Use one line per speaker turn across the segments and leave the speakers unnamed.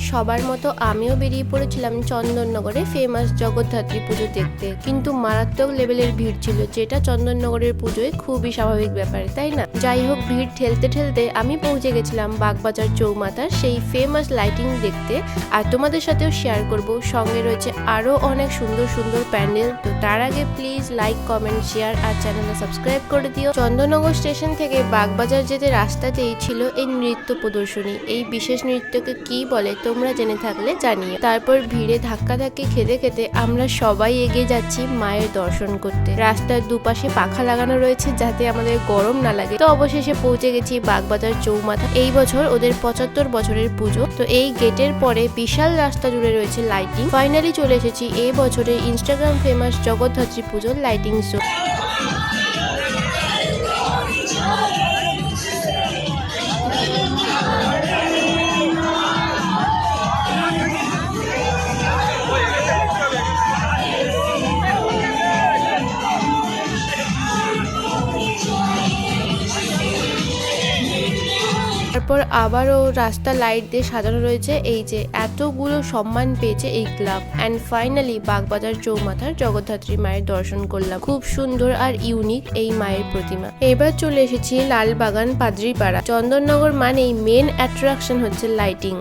সবার মতো আমিও বেরিয়ে পড়েছিলাম চন্দননগরে ফেমাস জগদ্ধাত্রী পুজো দেখতে, কিন্তু মারাত্মক লেভেলের ভিড় ছিল, যেটা চন্দননগরের পুজোয় খুবই স্বাভাবিক ব্যাপার, তাই না? যাই হোক, ভিড় ঠেলতে ঠেলতে আমি পৌঁছে গেছিলাম বাগবাজার চৌমাথার সেই ফেমাস লাইটিং দেখতে, আর তোমাদের সাথেও শেয়ার করব। সঙ্গে রয়েছে আরো অনেক সুন্দর সুন্দর প্যান্ডেল। তো তার আগে প্লিজ লাইক, কমেন্ট, শেয়ার আর চ্যানেলটা সাবস্ক্রাইব করে দিও। চন্দননগর স্টেশন থেকে বাগবাজার যেতে রাস্তাতেই ছিল এই নৃত্য প্রদর্শনী। এই বিশেষ নৃত্যকে কি বলে তোমরা জেনে থাকলে জানিও। তারপর ভিড়ে ধাক্কাধাক্কি খেতে খেতে আমরা সবাই এগিয়ে যাচ্ছি মায়ের দর্শন করতে। রাস্তার দুপাশে পাখা লাগানো রয়েছে যাতে আমাদের গরম না লাগে। তো অবশেষে পৌঁছে গেছি বাগবাজার চৌমাথা। এই বছর ওদের 75 বছরের পুজো। তো এই গেটের পরে বিশাল রাস্তা জুড়ে রয়েছে লাইটিং। ফাইনালি চলে এসেছি এই বছরের ইনস্টাগ্রাম ফেমাস জগদ্ধাত্রী পুজোর লাইটিং শো। তারপর আবারও রাস্তা লাইট দিয়ে সাজানো রয়েছে। এই যে এতগুলো সম্মান পেয়েছে এই ক্লাব। অ্যান্ড ফাইনালি বাগবাজার চৌমাথার জগদ্ধাত্রী মায়ের দর্শন করলাম। খুব সুন্দর আর ইউনিক এই মায়ের প্রতিমা। এবার চলে এসেছি লালবাগান পাদ্রিপাড়া। চন্দননগর মানেই মেন অ্যাট্রাকশন হচ্ছে লাইটিং।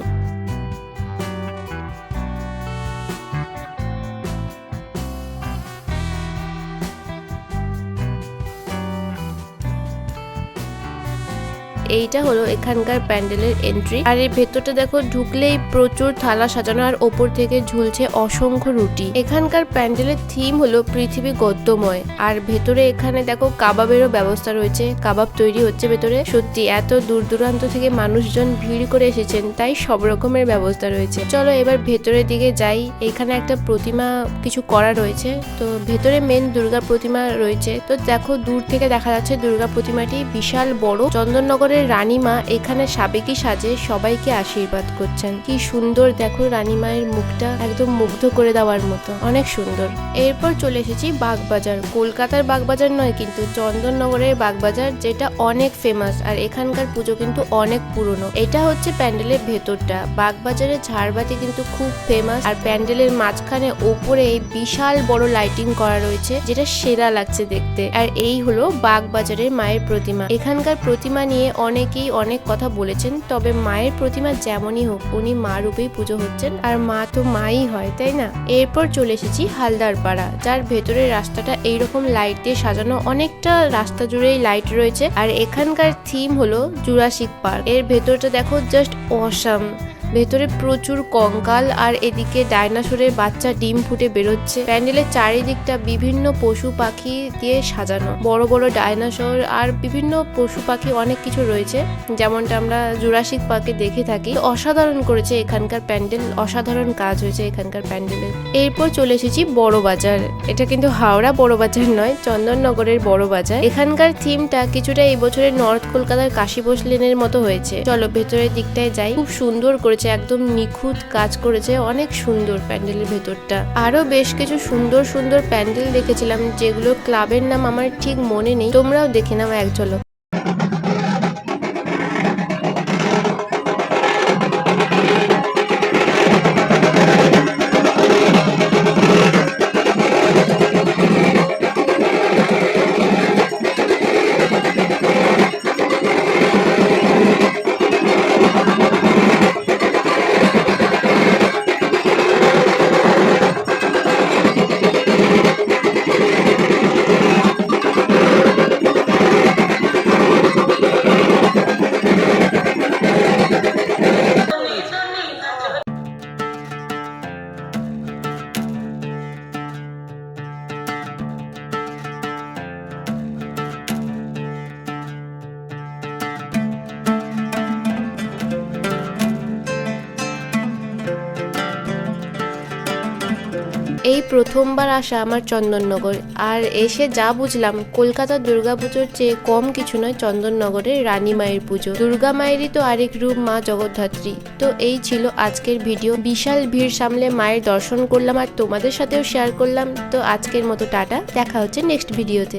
এইটা হলো এখানকার প্যান্ডেলের এন্ট্রি। আর এর ভেতরটা দেখো, ঢুকলেই প্রচুর থালা সাজানো আর ওপর থেকে ঝুলছে অসংখ্য রুটি। এখানকার প্যান্ডেলের থিম হলো পৃথিবী গদ্যময়। আর ভেতরে এখানে দেখো কাবাবেরও ব্যবস্থা রয়েছে, কাবাব তৈরি হচ্ছে ভেতরে। সত্যি এত দূর দূরান্ত থেকে মানুষজন ভিড় করে এসেছেন, তাই সব রকমের ব্যবস্থা রয়েছে। চলো এবার ভেতরের দিকে যাই। এখানে একটা প্রতিমা কিছু করা রয়েছে। তো ভেতরে মেন দুর্গা প্রতিমা রয়েছে। তো দেখো, দূর থেকে দেখা যাচ্ছে দুর্গা প্রতিমাটি বিশাল বড়। চন্দননগরের রানীমা এখানে সাবেকি সাজে সবাইকে আশীর্বাদ করছেন। কি সুন্দর দেখো, রানীমায়ের মুখটা একদম মুগ্ধ করে দেওয়ার মতো, অনেক সুন্দর। এরপর চলে এসেছি বাগবাজার। কলকাতার বাগবাজার নয়, কিন্তু চন্দননগরের বাগবাজার, যেটা অনেক ফেমাস। আর এখানকার পুজো কিন্তু অনেক পুরনো। এটা হচ্ছে প্যান্ডেলের ভেতরটা। বাগবাজারের ঝাড়বাতি কিন্তু খুব ফেমাস। আর প্যান্ডেলের মাঝখানে ওপরে বিশাল বড় লাইটিং করা রয়েছে, যেটা সেরা লাগছে দেখতে। আর এই হলো বাগবাজারের মায়ের প্রতিমা। এখানকার প্রতিমা নিয়ে অনেকেই অনেক কথা বলেছেন, তবে মায়ের প্রতিমা যেমনই হোক, উনি মা রূপেই পুজো হচ্ছেন, আর মা তো মাই হয়, তাই না? এরপর চলে এসেছি হালদার পাড়া, যার ভেতরের রাস্তাটা এইরকম লাইট দিয়ে সাজানো। অনেকটা রাস্তা জুড়েই লাইট রয়েছে। আর এখানকার থিম হলো জুরাসিক পার্ক। এর ভেতরটা দেখো, জাস্ট অসাম। ভেতরে প্রচুর কঙ্কাল, আর এদিকে ডাইনোসরের বাচ্চা ডিম ফুটে বেরোচ্ছে। প্যান্ডেলের চারিদিকটা বিভিন্ন পশু পাখি দিয়ে সাজানো। বড় বড় ডাইনোসর আর বিভিন্ন পশু পাখি অনেক কিছু রয়েছে, যেমনটা আমরা জুরাসিক পার্কে দেখে থাকি। অসাধারণ করেছে এখানকার প্যান্ডেল, অসাধারণ কাজ হয়েছে এখানকার প্যান্ডেলের। এরপর চলে এসেছি বড় বাজার। এটা কিন্তু হাওড়া বড় বাজার নয়, চন্দননগরের বড় বাজার। এখানকার থিমটা কিছুটা এই বছরের নর্থ কলকাতার কাশী বোস লেনের মতো হয়েছে। চলো ভেতরের দিকটায় যাই। খুব সুন্দর করেছে, একদম নিখুঁত কাজ করেছে, অনেক সুন্দর প্যান্ডেলের ভেতরটা। আরো বেশ কিছু সুন্দর সুন্দর প্যান্ডেল দেখেছিলাম, যেগুলো ক্লাবের নাম আমার ঠিক মনে নেই, তোমরাও দেখে নাও এক ঝলক। এই প্রথমবার আসা আমার চন্দননগর, আর এসে যা বুঝলাম, কলকাতার দুর্গাপুজোর চেয়ে কম কিছু নয় চন্দননগরের রানী মায়ের পুজো। দুর্গা মায়েরই তো আরেক রূপ মা জগদ্ধাত্রী। তো এই ছিল আজকের ভিডিও। বিশাল ভিড় সামলে মায়ের দর্শন করলাম আর তোমাদের সাথেও শেয়ার করলাম। তো আজকের মতো টাটা, দেখা হচ্ছে নেক্সট ভিডিওতে।